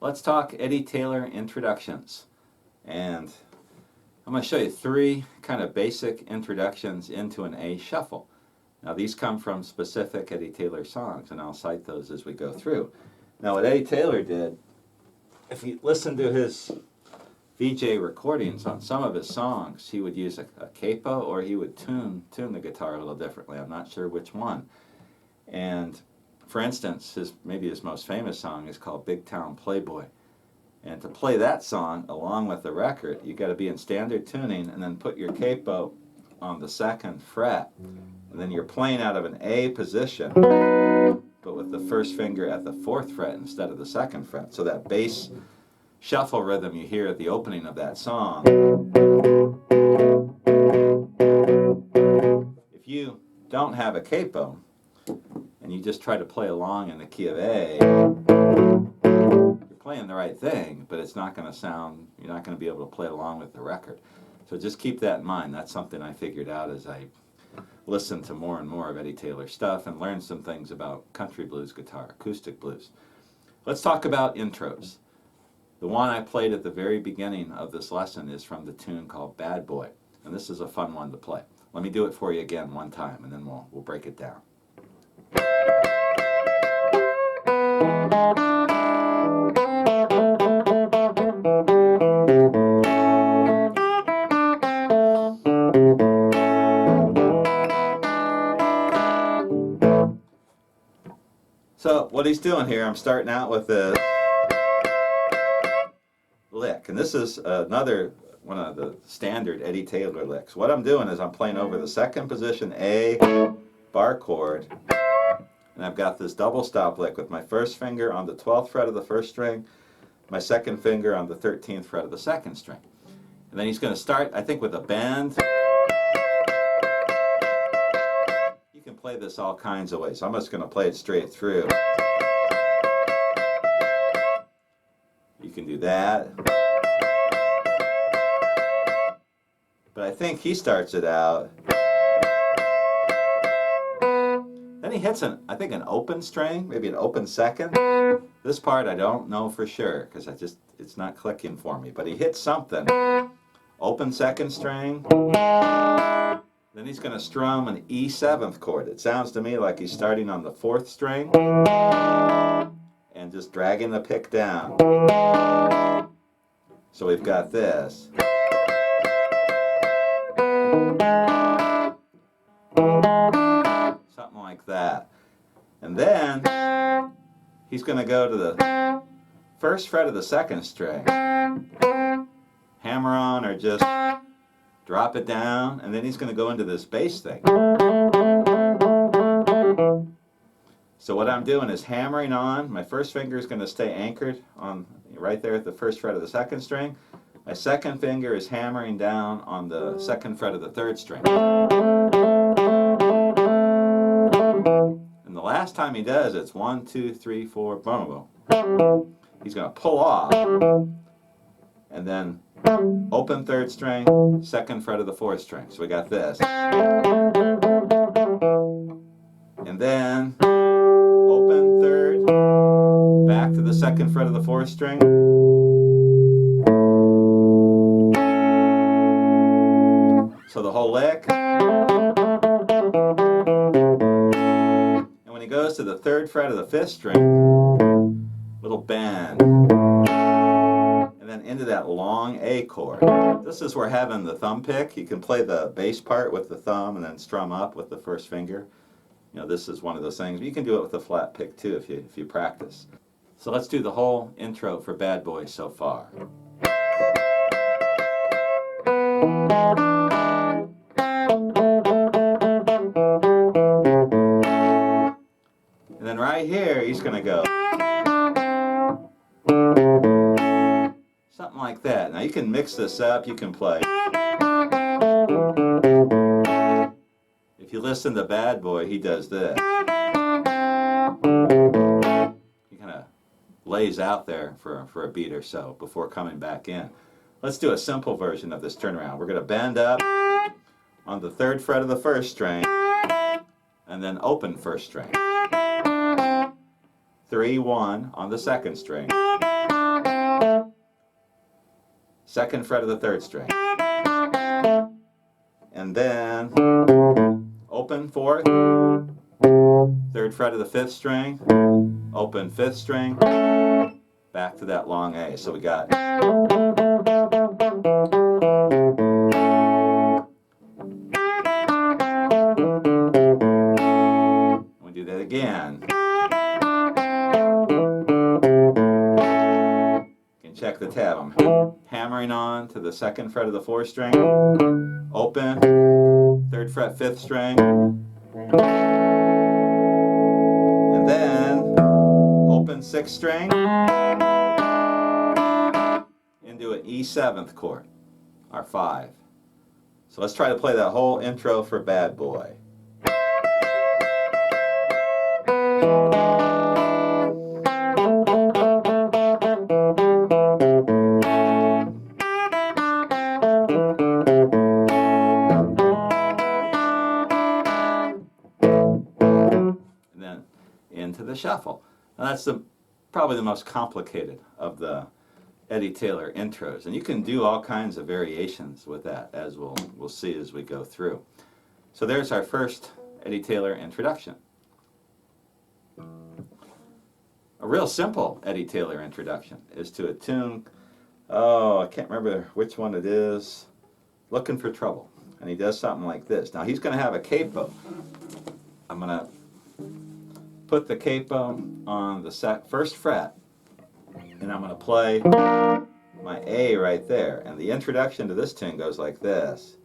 Let's talk Eddie Taylor introductions. And I'm going to show you three kind of basic introductions into an A shuffle. Now these come from specific Eddie Taylor songs, and I'll cite those as we go through. Now what Eddie Taylor did, if you listen to his VJ recordings on some of his songs, he would use a capo, or he would tune the guitar a little differently. I'm not sure which one. And for instance, maybe his most famous song is called Big Town Playboy. And to play that song along with the record, you got to be in standard tuning and then put your capo on the 2nd fret. And then you're playing out of an A position, but with the first finger at the 4th fret instead of the 2nd fret. So that bass shuffle rhythm you hear at the opening of that song. If you don't have a capo and you just try to play along in the key of A, you're playing the right thing, but it's not going to sound, you're not going to be able to play along with the record. So just keep that in mind. That's something I figured out as I listened to more and more of Eddie Taylor stuff and learned some things about country blues guitar, acoustic blues. Let's talk about intros. The one I played at the very beginning of this lesson is from the tune called Bad Boy, and this is a fun one to play. Let me do it for you again one time, and then we'll break it down. So what he's doing here, I'm starting out with this lick, and this is another one of the standard Eddie Taylor licks. What I'm doing is I'm playing over the 2nd position A bar chord, and I've got this double stop lick with my 1st finger on the 12th fret of the 1st string, my 2nd finger on the 13th fret of the 2nd string. And then he's going to start, I think, with a bend. You can play this all kinds of ways. I'm just going to play it straight through. You can do that. But I think he starts it out. Then he hits I think an open string, maybe an open 2nd. This part I don't know for sure because it's not clicking for me. But he hits something. Open 2nd string. Then he's going to strum an E7th chord. It sounds to me like he's starting on the 4th string and just dragging the pick down. So we've got this. Something like that. And then he's going to go to the 1st fret of the 2nd string. Hammer on or just drop it down, and then he's going to go into this bass thing. So what I'm doing is hammering on. My 1st finger is going to stay anchored on right there at the 1st fret of the 2nd string. My 2nd finger is hammering down on the 2nd fret of the 3rd string. And the last time he does, it's 1, 2, 3, 4, boom, boom. He's going to pull off, and then open 3rd string, 2nd fret of the 4th string. So we got this. And then open 3rd, back to the 2nd fret of the 4th string. So the whole lick. And when he goes to the 3rd fret of the 5th string, little bend. And then into that long A chord. This is where having the thumb pick, you can play the bass part with the thumb and then strum up with the 1st finger. You know, this is one of those things. You can do it with a flat pick too if you practice. So let's do the whole intro for Bad Boy so far. And then right here, he's going to go something like that. Now you can mix this up. You can play. If you listen to Bad Boy, he does this. He kind of lays out there for a beat or so before coming back in. Let's do a simple version of this turnaround. We're going to bend up on the 3rd fret of the 1st string and then open 1st string. 3, 1 on the 2nd string. second fret of the third string. And then open fourth, third fret of the fifth string, open fifth string, back to that long A. So we got we do that again. You can check the tab. I'm hammering on to the second fret of the fourth string, open, third fret, fifth string, and then open sixth string into an E seventh chord, our 5. So let's try to play that whole intro for Bad Boy. Into the shuffle. Now that's probably the most complicated of the Eddie Taylor intros, and you can do all kinds of variations with that, as we'll see as we go through. So there's our first Eddie Taylor introduction. A real simple Eddie Taylor introduction is to a tune, I can't remember which one it is, Looking for Trouble, and he does something like this. Now he's going to have a capo. I'm going to put the capo on the first fret, and I'm going to play my A right there. And the introduction to this tune goes like this.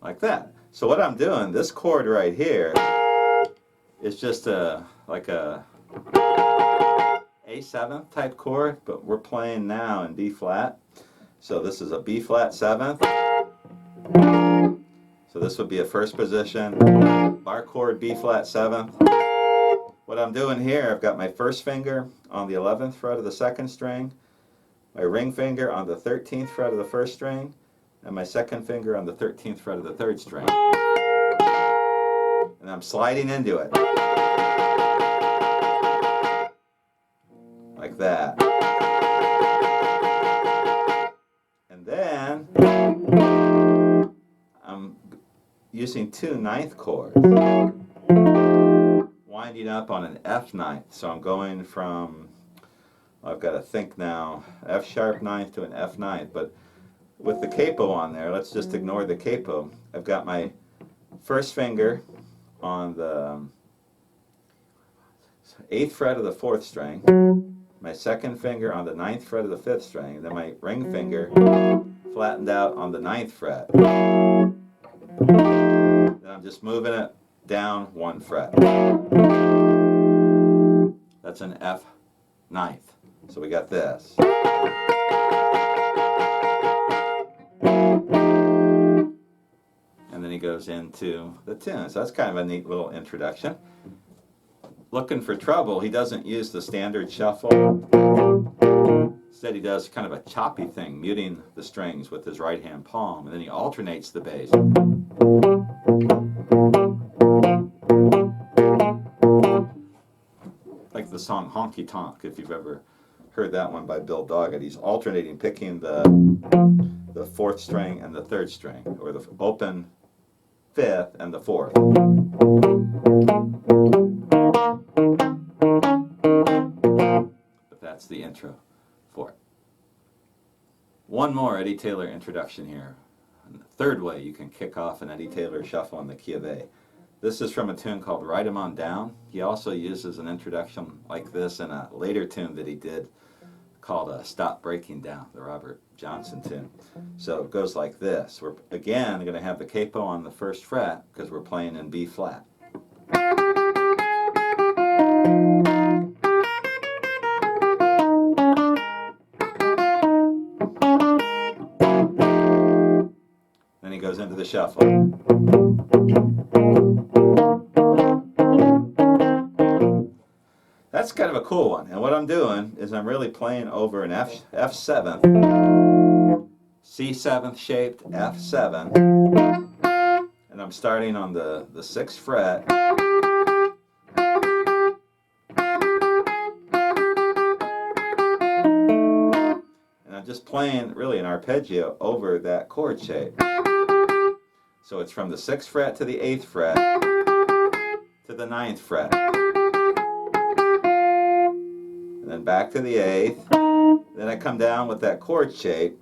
Like that. So what I'm doing, this chord right here, is just like a A7 type chord, but we're playing now in B flat. So this is a B flat 7th. So this would be a first position, bar chord B flat 7th. What I'm doing here, I've got my first finger on the 11th fret of the second string, my ring finger on the 13th fret of the first string, and my second finger on the 13th fret of the third string. And I'm sliding into it. Like that. Then I'm using 2 9th chords, winding up on an F 9th. So I'm going from, I've got to think now, F sharp 9th to an F 9th. But with the capo on there, let's just ignore the capo. I've got my first finger on the 8th fret of the 4th string, my second finger on the 9th fret of the 5th string, and then my ring finger flattened out on the 9th fret. Then I'm just moving it down 1 fret. That's an F 9th. So we got this. And then he goes into the tune. So that's kind of a neat little introduction. Looking for Trouble, he doesn't use the standard shuffle. Instead, he does kind of a choppy thing, muting the strings with his right hand palm, and then he alternates the bass. Like the song Honky Tonk, if you've ever heard that one by Bill Doggett. He's alternating, picking the 4th string and the 3rd string, or the open 5th and the 4th. But that's the intro for it. One more Eddie Taylor introduction here. And the third way you can kick off an Eddie Taylor shuffle in the key of A. This is from a tune called Ride 'Em On Down. He also uses an introduction like this in a later tune that he did called Stop Breaking Down, the Robert Johnson tune. So it goes like this. We're again going to have the capo on the first fret because we're playing in B flat. Then he goes into the shuffle. That's kind of a cool one. And what I'm doing is I'm really playing over an F7, C7th shaped F7, and I'm I'm starting on the 6th fret. And I'm just playing really an arpeggio over that chord shape. So it's from the 6th fret to the 8th fret to the 9th fret. And then back to the 8th. Then I come down with that chord shape,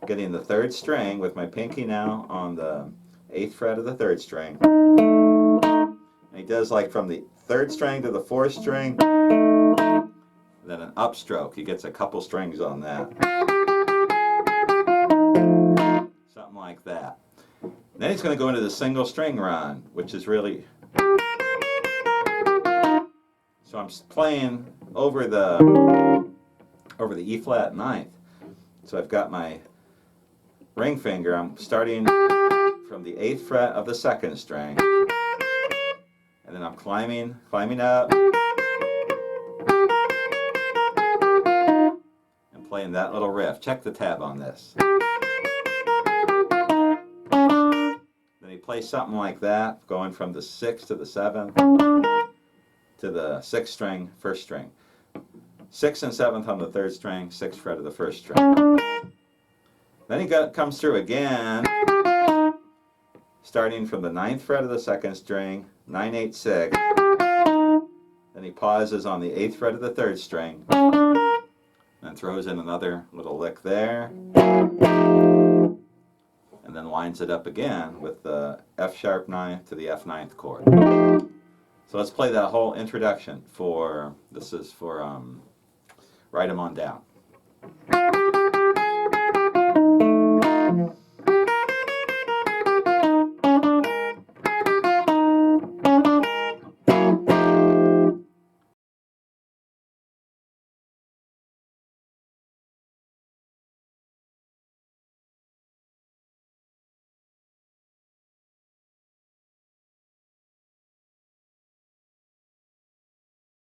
getting the 3rd string with my pinky now on the 8th fret of the 3rd string. And he does like from the 3rd string to the 4th string, then an upstroke. He gets a couple strings on that. Something like that. Then he's going to go into the single string run, which is really... So I'm playing over the E flat 9th. So I've got my ring finger. I'm starting from the 8th fret of the 2nd string. And then I'm climbing up. And playing that little riff. Check the tab on this. Then he plays something like that, going from the 6th to the 7th to the 6th string, 1st string. 6th and 7th on the 3rd string, 6th fret of the 1st string. Then he comes through again, starting from the 9th fret of the 2nd string, 9, 8, 6. Then he pauses on the 8th fret of the 3rd string, and throws in another little lick there, and then lines it up again with the F sharp 9th to the F 9th chord. So let's play that whole introduction for, this is for Write 'em on down.